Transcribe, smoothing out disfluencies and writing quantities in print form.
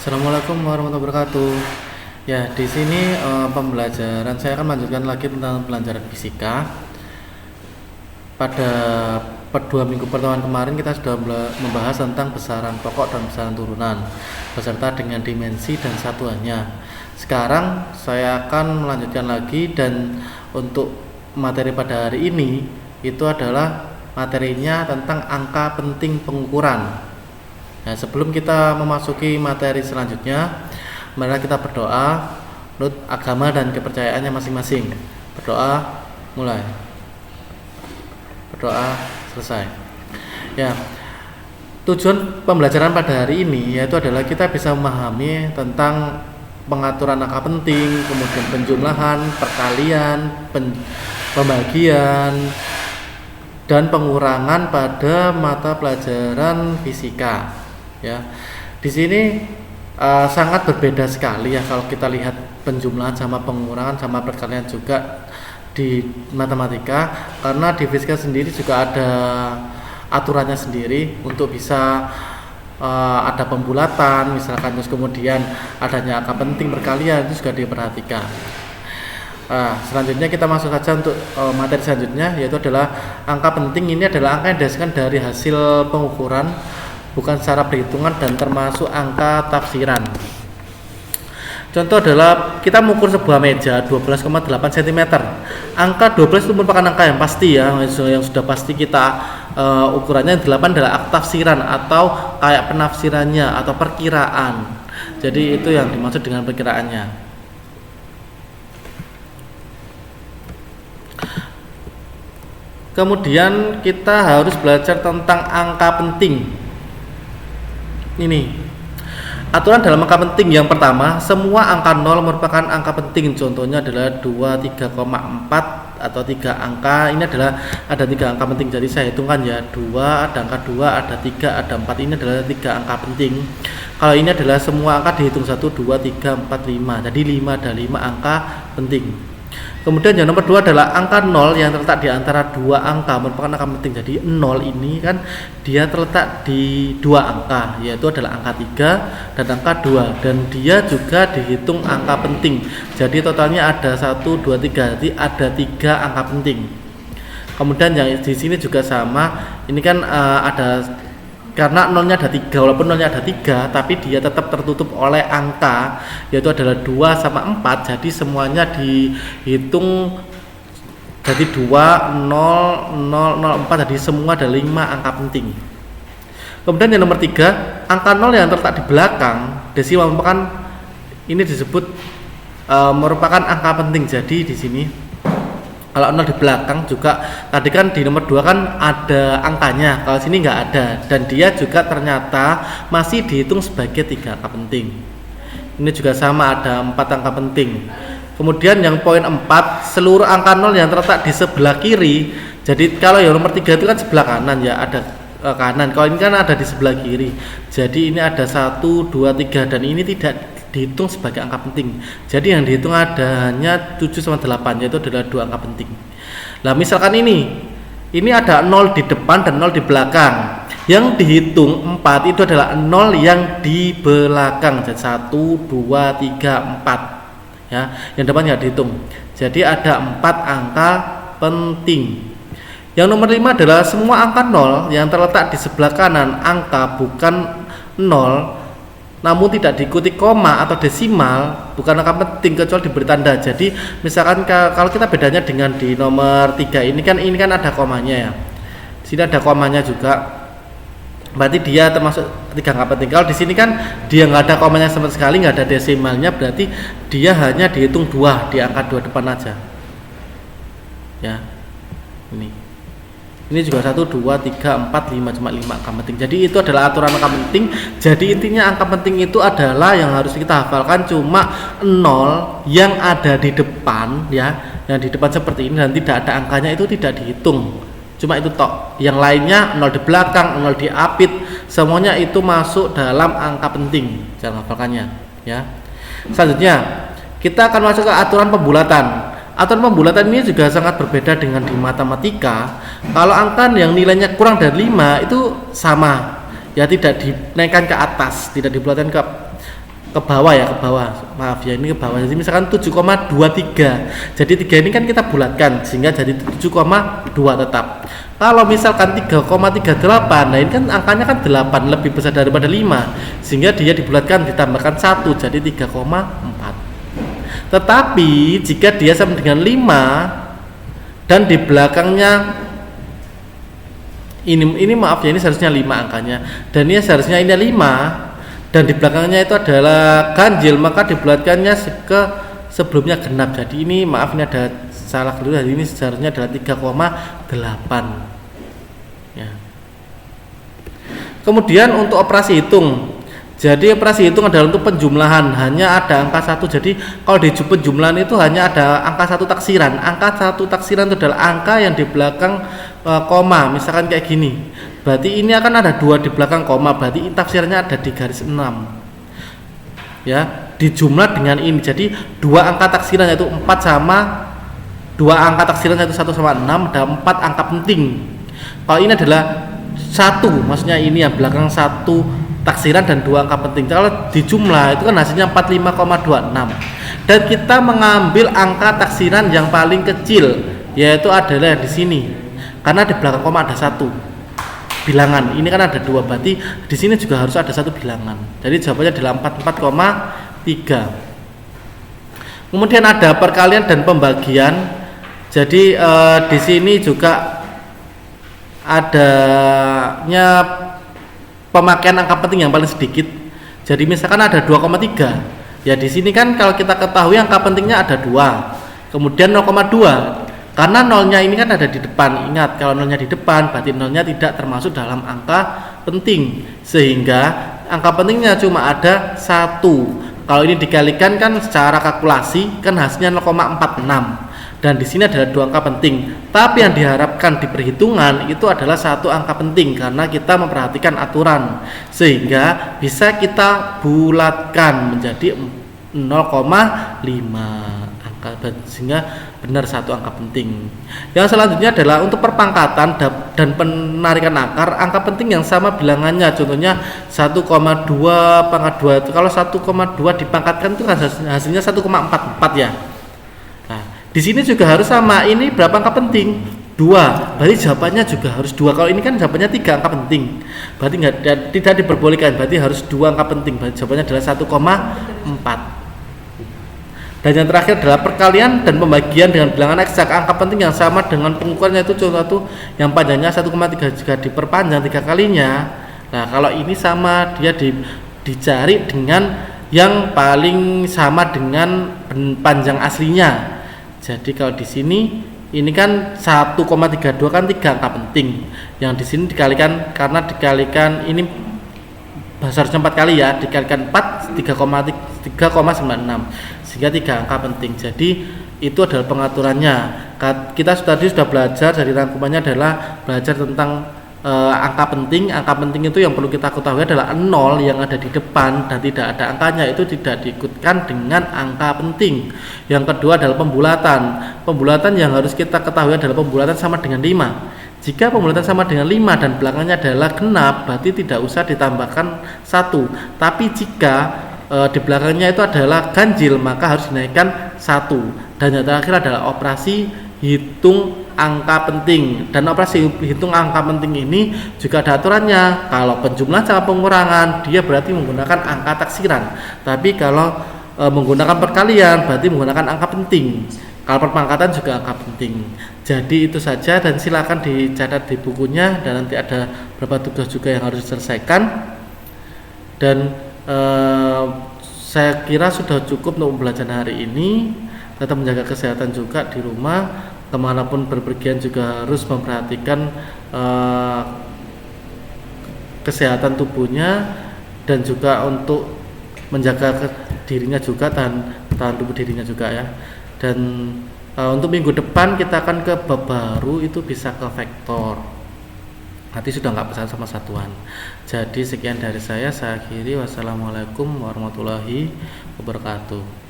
Assalamualaikum warahmatullahi wabarakatuh. Ya, di sini pembelajaran saya akan melanjutkan lagi tentang pelajaran fisika. Pada dua minggu pertemuan kemarin kita sudah membahas tentang besaran pokok dan besaran turunan beserta dengan dimensi dan satuannya. Sekarang saya akan melanjutkan lagi, dan untuk materi pada hari ini itu adalah materinya tentang angka penting pengukuran. Nah, sebelum kita memasuki materi selanjutnya, mari kita berdoa menurut agama dan kepercayaannya masing-masing. Berdoa, mulai. Berdoa, selesai. Ya, tujuan pembelajaran pada hari ini yaitu adalah kita bisa memahami tentang pengaturan angka penting, kemudian penjumlahan, perkalian, pembagian, dan pengurangan pada mata pelajaran fisika. Ya, di sini sangat berbeda sekali ya kalau kita lihat penjumlahan sama pengurangan sama perkalian juga di matematika, karena di fisika sendiri juga ada aturannya sendiri untuk bisa ada pembulatan misalkan, terus kemudian adanya angka penting perkalian itu juga diperhatikan. Selanjutnya kita masuk saja untuk materi selanjutnya, yaitu adalah angka penting. Ini adalah angka yang didasarkan dari hasil pengukuran, bukan secara perhitungan dan termasuk angka tafsiran. Contoh adalah kita mengukur sebuah meja 12,8 cm. Angka 12 itu merupakan angka yang pasti ya, yang sudah pasti kita ukurannya. 8 adalah angka tafsiran atau kayak penafsirannya atau perkiraan. Jadi itu yang dimaksud dengan perkiraannya. Kemudian kita harus belajar tentang angka penting. Ini aturan dalam angka penting. Yang pertama, semua angka 0 merupakan angka penting. Contohnya adalah 2, 3,4 atau 3 angka. Ini adalah ada 3 angka penting. Jadi saya hitungkan ya, 2, ada angka 2, ada 3, ada 4. Ini adalah 3 angka penting. Kalau ini adalah semua angka dihitung 1, 2, 3, 4, 5. Jadi 5 ada 5 angka penting. Kemudian yang nomor 2 adalah angka 0 yang terletak di antara 2 angka merupakan angka penting. Jadi 0 ini kan dia terletak di 2 angka, yaitu adalah angka 3 dan angka 2, dan dia juga dihitung angka penting. Jadi totalnya ada 1, 2, 3. Jadi ada 3 angka penting. Kemudian yang di sini juga sama. Ini kan ada, karena nolnya ada 3, walaupun nolnya ada 3, tapi dia tetap tertutup oleh angka, yaitu adalah 2 sama 4. Jadi semuanya dihitung jadi 2, 0, 0, 0, 4. Jadi semua ada 5 angka penting. Kemudian yang nomor 3, angka 0 yang terletak di belakang desimal merupakan, ini disebut merupakan angka penting. Jadi di sini kalau 0 di belakang juga, tadi kan di nomor 2 kan ada angkanya, kalau sini nggak ada, dan dia juga ternyata masih dihitung sebagai 3 angka penting. Ini juga sama, ada 4 angka penting. Kemudian yang poin 4, seluruh angka 0 yang terletak di sebelah kiri. Jadi kalau yang nomor 3 itu kan sebelah kanan ya, ada kanan. Kalau ini kan ada di sebelah kiri. Jadi ini ada 1, 2, 3, dan ini tidak dihitung sebagai angka penting. Jadi yang dihitung ada hanya 7 sama 8, yaitu adalah 2 angka penting. Nah, misalkan ini ada 0 di depan dan 0 di belakang. Yang dihitung 4 itu adalah 0 yang di belakang. Jadi 1, 2, 3, 4. Ya, yang depan nggak dihitung. Jadi ada 4 angka penting. Yang nomor 5 adalah semua angka 0 yang terletak di sebelah kanan angka bukan 0 namun tidak diikuti koma atau desimal, bukan angka penting kecuali diberi tanda. Jadi misalkan kalau kita bedanya dengan di nomor 3 ini kan ada komanya ya. Di sini ada komanya juga. Berarti dia termasuk 3 angka penting. Kalau di sini kan dia nggak ada komanya sama sekali, nggak ada desimalnya, berarti dia hanya dihitung 2 di angka 2 depan aja. Ya. Ini juga 1, 2, 3, 4, 5, cuma 5 angka penting. Jadi itu adalah aturan angka penting. Jadi intinya angka penting itu adalah yang harus kita hafalkan cuma 0 yang ada di depan ya, yang di depan seperti ini dan tidak ada angkanya, itu tidak dihitung. Cuma itu tok. Yang lainnya 0 di belakang, 0 di apit, semuanya itu masuk dalam angka penting. Jangan hafalkannya ya. Selanjutnya kita akan masuk ke aturan pembulatan. Aturan pembulatan ini juga sangat berbeda dengan di matematika. Kalau angka yang nilainya kurang dari 5 itu sama, ya tidak dinaikkan ke atas, tidak dibulatkan ke ke bawah ya, ke bawah, maaf ya, ini ke bawah. Jadi misalkan 7,23, jadi 3 ini kan kita bulatkan sehingga jadi 7,2 tetap. Kalau misalkan 3,38, nah ini kan angkanya kan 8, lebih besar daripada 5, sehingga dia dibulatkan ditambahkan 1 jadi 3,4. Tetapi jika dia sama dengan 5 dan di belakangnya ini maaf ya, ini seharusnya 5 angkanya, dan ini seharusnya ini 5 dan di belakangnya itu adalah ganjil, maka dibulatkannya ke sebelumnya genap. Jadi ini maaf, ini ada salah dulu, jadi ini seharusnya adalah 3,8 ya. Kemudian untuk operasi hitung, jadi operasi hitung adalah untuk penjumlahan, hanya ada angka 1. Jadi kalau di penjumlahan itu hanya ada angka 1 taksiran. Angka 1 taksiran itu adalah angka yang di belakang koma, misalkan kayak gini. Berarti ini akan ada 2 di belakang koma, berarti tafsirnya ada di garis 6 ya, dijumlah dengan ini. Jadi 2 angka taksiran yaitu 4 sama 2 angka taksiran yaitu 1 sama 6, ada 4 angka penting. Kalau ini adalah 1, maksudnya ini ya belakang 1 taksiran dan 2 angka penting. Kalau dijumlah itu kan hasilnya 45,26. Dan kita mengambil angka taksiran yang paling kecil, yaitu adalah di sini. Karena di belakang koma ada 1 bilangan, ini kan ada 2, berarti di sini juga harus ada 1 bilangan. Jadi jawabannya adalah 44,3. Kemudian ada perkalian dan pembagian. Jadi di sini juga adanya pemakaian angka penting yang paling sedikit. Jadi misalkan ada 2,3. Ya di sini kan kalau kita ketahui angka pentingnya ada 2. Kemudian 0,2. Karena nolnya ini kan ada di depan. Ingat, kalau nolnya di depan berarti nolnya tidak termasuk dalam angka penting, sehingga angka pentingnya cuma ada 1. Kalau ini dikalikan kan secara kalkulasi kan hasilnya 0,46. Dan di sini adalah 2 angka penting. Tapi yang diharapkan di perhitungan itu adalah 1 angka penting, karena kita memperhatikan aturan, sehingga bisa kita bulatkan menjadi 0,5 angka, sehingga benar 1 angka penting. Yang selanjutnya adalah untuk perpangkatan dan penarikan akar, angka penting yang sama bilangannya. Contohnya 1,2 pangkat 2 itu, kalau 1,2 dipangkatkan itu kan hasilnya 1,44 ya. Nah, di sini juga harus sama. Ini berapa angka penting? 2. Berarti jawabannya juga harus 2. Kalau ini kan jawabannya 3 angka penting, berarti tidak diperbolehkan, berarti harus 2 angka penting. Berarti jawabannya adalah 1,4. Dan yang terakhir adalah perkalian dan pembagian dengan bilangan eksak, angka penting yang sama dengan pengukurannya itu contoh yang panjangnya 1,3 jika diperpanjang 3 kalinya. Nah, kalau ini sama, dia dicari dengan yang paling sama dengan panjang aslinya. Jadi kalau di sini ini kan 1,32 kan 3 angka penting. Yang di sini dikalikan, karena dikalikan ini seharusnya 4 kali ya, dikalikan 4 3,96 sehingga 3 angka penting. Jadi itu adalah pengaturannya. Kita tadi sudah belajar, dari rangkumannya adalah belajar tentang angka penting. Angka penting itu yang perlu kita ketahui adalah 0 yang ada di depan dan tidak ada angkanya, itu tidak diikutkan dengan angka penting. Yang kedua adalah pembulatan. Pembulatan yang harus kita ketahui adalah pembulatan sama dengan 5. Jika pembulatan sama dengan 5 dan belakangnya adalah genap, berarti tidak usah ditambahkan 1. Tapi jika di belakangnya itu adalah ganjil, maka harus dinaikkan 1. Dan yang terakhir adalah operasi hitung angka penting. Dan operasi hitung angka penting ini juga ada aturannya. Kalau penjumlahan sama pengurangan, dia berarti menggunakan angka taksiran. Tapi kalau menggunakan perkalian, berarti menggunakan angka penting. Kalau perpangkatan juga angka penting. Jadi itu saja, dan silakan dicatat di bukunya, dan nanti ada beberapa tugas juga yang harus diselesaikan. Dan saya kira sudah cukup untuk pembelajaran hari ini. Tetap menjaga kesehatan juga di rumah, kemanapun berpergian juga harus memperhatikan kesehatan tubuhnya, dan juga untuk menjaga dirinya juga, tahan tubuh dirinya juga ya. Dan untuk minggu depan kita akan ke bab baru, itu bisa ke vektor. Nanti sudah nggak pesan sama satuan. Jadi sekian dari saya akhiri. Wassalamualaikum warahmatullahi wabarakatuh.